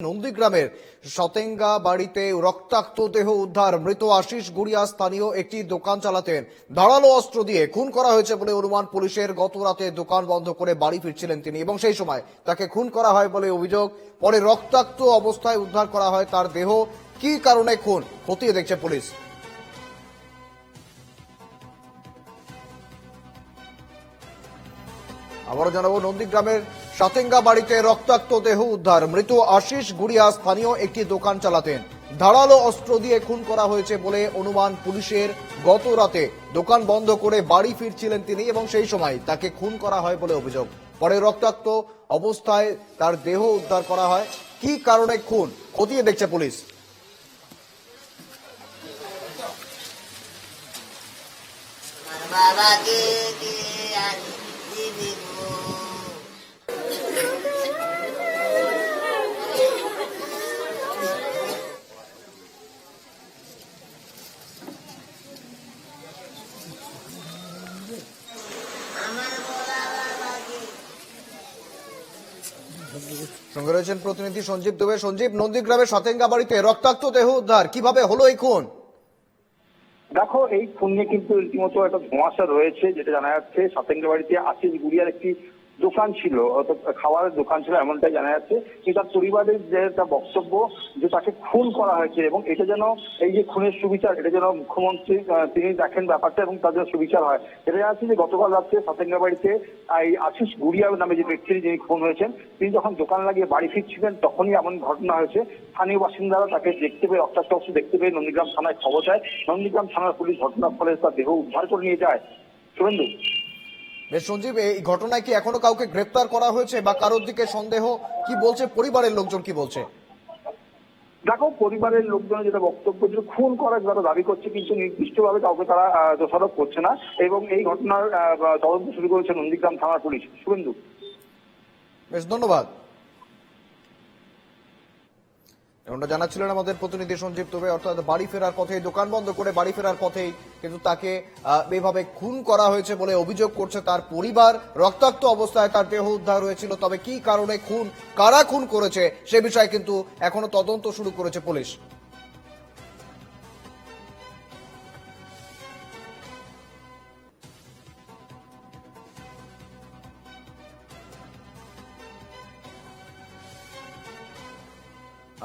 নন্দীগ্রামের সতেঙ্গা বাড়িতে রক্তাক্ত দেহ উদ্ধার। মৃত আশিস গুড়িয়া স্থানীয় একটি দোকান চালাতেন। ধারালো অস্ত্র দিয়ে খুন করা হয়েছে বলে অনুমান পুলিশের। গত রাতে দোকান বন্ধ করে বাড়ি ফিরছিলেন তিনি এবং সেই সময় তাকে খুন করা হয় বলে অভিযোগ। পরে রক্তাক্ত অবস্থায় উদ্ধার করা হয় তার দেহ। কি কারণে খুন খতিয়ে দেখছে পুলিশ। আবারও জানাবো, নন্দীগ্রামের সাতেঙ্গা বাড়িতে রক্তাক্ত দেহ উদ্ধার। মৃত আশিস গুড়িয়া স্থানীয় একটি দোকান চালাতেন। ধারালো অস্ত্র দিয়ে খুন করা হয়েছে বলে অনুমান পুলিশের। গত রাতে দোকান বন্ধ করে বাড়ি ফিরছিলেন তিনি এবং সেই সময় তাকে খুন করা হয় বলে অভিযোগ। পরে রক্তাক্ত অবস্থায় তার দেহ উদ্ধার করা হয়। কি কারণে খুন খতিয়ে দেখছে পুলিশ। সঙ্গে রয়েছেন প্রতিনিধি সঞ্জীব দুবে। সঞ্জীব, নন্দীগ্রামের সাতেঙ্গা বাড়িতে রক্তাক্ত দেহ উদ্ধার, কিভাবে হলো এই খুন? দেখো, এই খুন নিয়ে কিন্তু রীতিমতো একটা ধোঁয়াশা রয়েছে। যেটা জানা যাচ্ছে, সাতেঙ্গা বাড়িতে আশিস গুড়িয়ার একটি দোকান ছিল, অর্থাৎ খাবারের দোকান ছিল, এমনটাই জানা যাচ্ছে। কিন্তু তার পরিবারের যে একটা বক্তব্য যে তাকে খুন করা হয়েছে এবং এটা যেন এই যে খুনের সুবিচার, এটা যেন মুখ্যমন্ত্রী তিনি দেখেন ব্যাপারটা এবং তার যেন সুবিচার হয়। এটা জানা যাচ্ছে যে গতকাল রাত্রে সাতেঙ্গা বাড়িতে এই আশিস গুড়িয়া নামে যে ব্যক্তি যিনি খুন হয়েছেন, তিনি যখন দোকান লাগিয়ে বাড়ি ফিরছিলেন তখনই এমন ঘটনা হয়েছে। স্থানীয় বাসিন্দারা তাকে দেখতে পেয়ে, রক্তাক্ত অবস্থা দেখতে পেয়ে নন্দীগ্রাম থানায় খবর দেয়। নন্দীগ্রাম থানার পুলিশ ঘটনাস্থলে তার দেহ উদ্ধার করে নিয়ে যায়। শুভেন্দু। বেশ সঞ্জীব, এই ঘটনায় কি এখনো কাউকে গ্রেপ্তার করা হয়েছে বা কারোর দিকে সন্দেহ? কি বলছে পরিবারের লোকজন, কি বলছে? দেখো, পরিবারের লোকজন যেটা বক্তব্য, যে খুন করার যারা দাবি করছে, কিন্তু নির্দিষ্টভাবে কাউকে তারা দোষারোপ করছে না এবং এই ঘটনার তদন্ত শুরু করেছে নন্দীগ্রাম থানার পুলিশ। শুভেন্দু। বেশ, ধন্যবাদ। এমনটা জানাচ্ছিলেন আমাদের প্রতিনিধি সঞ্জীব দুবে। অর্থাৎ বাড়ি ফেরার পথেই, দোকান বন্ধ করে বাড়ি ফেরার পথেই কিন্তু তাকে এভাবে খুন করা হয়েছে বলে অভিযোগ করছে তার পরিবার। রক্তাক্ত অবস্থায় তার দেহ উদ্ধার হয়েছিল। তবে কি কারণে খুন, কারা খুন করেছে সে বিষয়ে কিন্তু এখনো তদন্ত শুরু করেছে পুলিশ।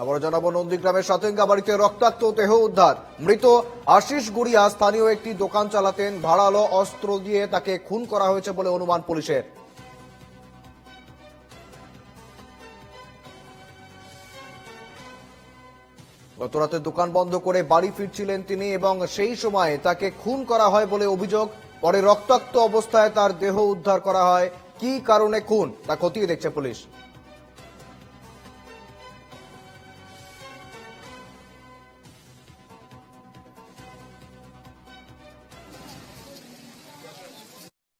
আবার জানাবো, নন্দীগ্রামের সাতেঙ্গা বাড়িতে রক্তাক্ত দেহ উদ্ধার। মৃত আশিস গুড়িয়া স্থানীয় একটি দোকান চালাতেন। ধারালো অস্ত্র দিয়ে তাকে খুন করা হয়েছে বলে অনুমান পুলিশের। গতরাতে দোকান বন্ধ করে বাড়ি ফিরছিলেন তিনি এবং সেই সময় তাকে খুন করা হয় বলে অভিযোগ। পরে রক্তাক্ত অবস্থায় তার দেহ উদ্ধার করা হয়। কি কারণে খুন তা খতিয়ে দেখছে পুলিশ।